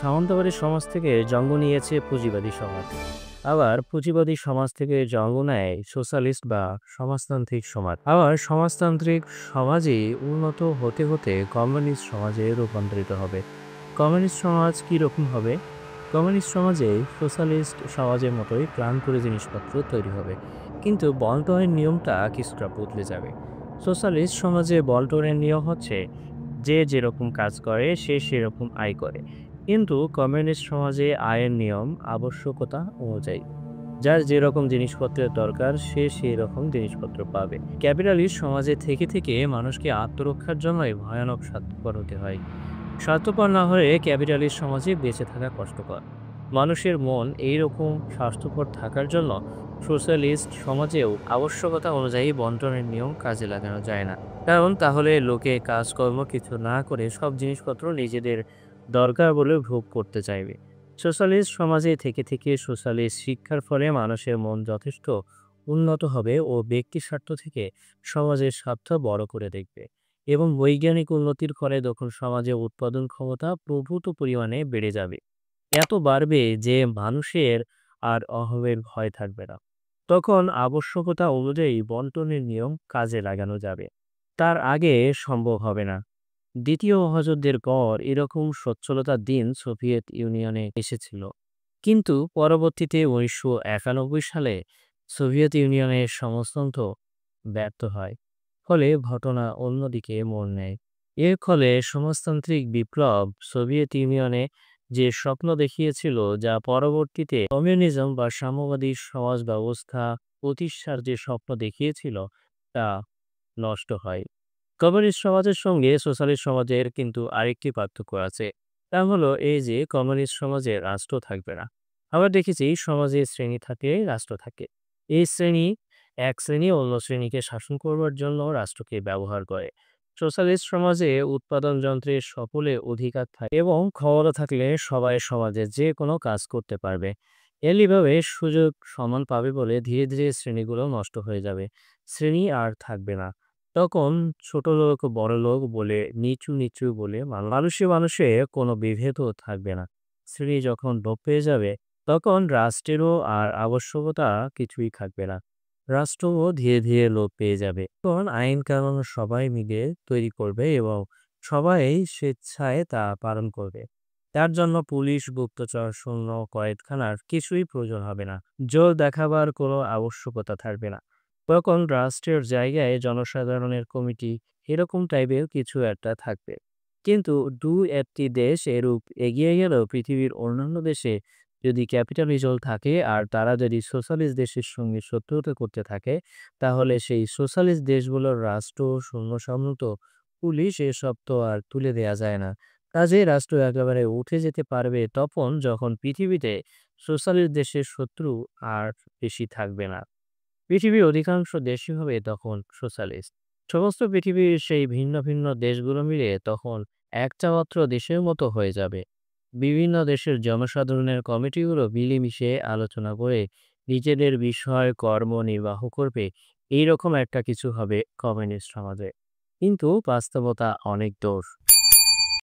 সামন্তবাদী সমাজ থেকে জন্ম নিয়েছে পুঁজিবাদী সমাজ। আবার পুঁজিবাদী সমাজ থেকে জন্ম নেয় সোশ্যালিস্ট বা সমাজতান্ত্রিক সমাজ। আবার সমাজতান্ত্রিক সমাজই উন্নত হতে হতে কমিউনিস্ট সমাজে রূপান্তরিত হবে। কমিউনিস্ট সমাজ কীরকম হবে? কমিউনিস্ট সমাজে সোশ্যালিস্ট সমাজের মতোই প্ল্যান করে জিনিসপত্র তৈরি হবে, কিন্তু বন্টনের নিয়মটা কিছুটা বদলে যাবে। সোশ্যালিস্ট সমাজে বন্টনের নিয়ম হচ্ছে যে যেরকম কাজ করে সে সেরকম আয় করে, কিন্তু কমিউনিস্ট সমাজে আয়ের নিয়ম আবশ্যকতা অনুযায়ী। যার যেরকম জিনিসপত্রের দরকার সে সেই রকম জিনিসপত্র পাবে। ক্যাপিটালিস্ট সমাজে থেকে থেকে মানুষকে আত্মরক্ষার জন্যই ভয়ানক স্বার্থপর হতে হয়। স্বার্থপর না হয়ে ক্যাপিটালিস্ট সমাজে বেঁচে থাকা কষ্টকর। মানুষের মন এইরকম স্বাস্থ্যকর থাকার জন্য সোশ্যালিস্ট সমাজেও আবশ্যকতা অনুযায়ী বন্টনের নিয়ম কাজে লাগানো যায় না। কারণ তাহলে লোকে কাজকর্ম কিছু না করে সব জিনিসপত্র নিজেদের দরকার বলে ভোগ করতে চাইবে। সোশ্যালিস্ট সমাজে থেকে থেকে সোশ্যালিস্ট শিক্ষার ফলে মানুষের মন যথেষ্ট উন্নত হবে ও ব্যক্তি স্বার্থ থেকে সমাজের স্বার্থ বড় করে দেখবে, এবং বৈজ্ঞানিক উন্নতির ফলে তখন সমাজে উৎপাদন ক্ষমতা প্রভূত পরিমাণে বেড়ে যাবে। এত বাড়বে যে মানুষের আর অভাবের ভয় থাকবে না। তখন আবশ্যকতা অনুযায়ী বন্টনের নিয়ম কাজে লাগানো যাবে। তার আগে সম্ভব হবে না। দ্বিতীয় মহাযুদ্ধের পর এরকম সচ্ছলতার দিন সোভিয়েত ইউনিয়নে এসেছিল, কিন্তু পরবর্তীতে 1991 সালে সোভিয়েত ইউনিয়নের সমাজতন্ত্র ব্যর্থ হয়। ফলে ঘটনা অন্যদিকে মোড় নেয়। এর ফলে সমাজতান্ত্রিক বিপ্লব সোভিয়েত ইউনিয়নে যে স্বপ্ন দেখিয়েছিল, যা পরবর্তীতে কমিউনিজম বা সাম্যবাদী সমাজ ব্যবস্থা প্রতিষ্ঠার যে স্বপ্ন দেখিয়েছিল, তা নষ্ট হয়। কমিউনিস্ট সমাজের সঙ্গে সোশ্যালিস্ট সমাজের কিন্তু আরেকটি পার্থক্য আছে। তা হলো এই যে কমিউনিস্ট সমাজে রাষ্ট্র থাকবে না। আবার দেখেছি সমাজে শ্রেণী থাকে, রাষ্ট্র থাকে। এই শ্রেণী এক শ্রেণী অন্য শ্রেণীকে শাসন করবার জন্য রাষ্ট্রকে ব্যবহার করে। সোশ্যালিস্ট সমাজে উৎপাদন যন্ত্রের সকলে অধিকার থাকে এবং ক্ষমতা থাকলে সবাই সমাজে যে কোনো কাজ করতে পারবে। এলিভাবে সুযোগ সমান পাবে বলে ধীরে ধীরে শ্রেণীগুলো নষ্ট হয়ে যাবে। শ্রেণী আর থাকবে না। তখন ছোট লোক বড় লোক বলে, নিচু নিচু বলে মানুষে মানুষে কোনো বিভেদও থাকবে না। শ্রেণী যখন লোপ পেয়ে যাবে, তখন রাষ্ট্রেরও আর আবশ্যকতা কিছুই থাকবে না। রাষ্ট্রও ধীরে ধীরে লোপ পেয়ে যাবে। তখন আইন কানুন সবাই মিলে তৈরি করবে এবং সবাই স্বেচ্ছায় তা পালন করবে। তার জন্য পুলিশ, গুপ্তচর, সৈন্য, কয়েদখানার কিছুই প্রয়োজন হবে না। জোর দেখাবার কোনো আবশ্যকতা থাকবে না। তখন রাষ্ট্রের জায়গায় জনসাধারণের কমিটি এরকম টাইপের কিছু একটা থাকবে। কিন্তু একটি দেশ এরূপ এগিয়ে গেলেও পৃথিবীর অন্যান্য দেশে যদি ক্যাপিটালিজম থাকে আর তারা যদি সোশ্যালিস্ট দেশের সঙ্গে শত্রুতা করতে থাকে, তাহলে সেই সোশ্যালিস্ট দেশগুলোর রাষ্ট্র, সৈন্য সামন্ত, পুলিশ এসব তো আর তুলে দেয়া যায় না। কাজেই রাষ্ট্র একেবারে উঠে যেতে পারবে তখন যখন পৃথিবীতে সোশ্যালিস্ট দেশের শত্রু আর বেশি থাকবে না। পৃথিবীর অধিকাংশ দেশই হবে তখন সোশ্যালিস্ট। সমস্ত পৃথিবীর সেই ভিন্ন ভিন্ন দেশগুলো মিলে তখন একটা মাত্র দেশের মতো হয়ে যাবে। বিভিন্ন দেশের জনসাধারণের কমিটিগুলো মিলেমিশে আলোচনা করে নিজেদের বিষয় কর্ম নির্বাহ করবে। এইরকম একটা কিছু হবে কমিউনিস্ট সমাজে। কিন্তু বাস্তবতা অনেক দূর।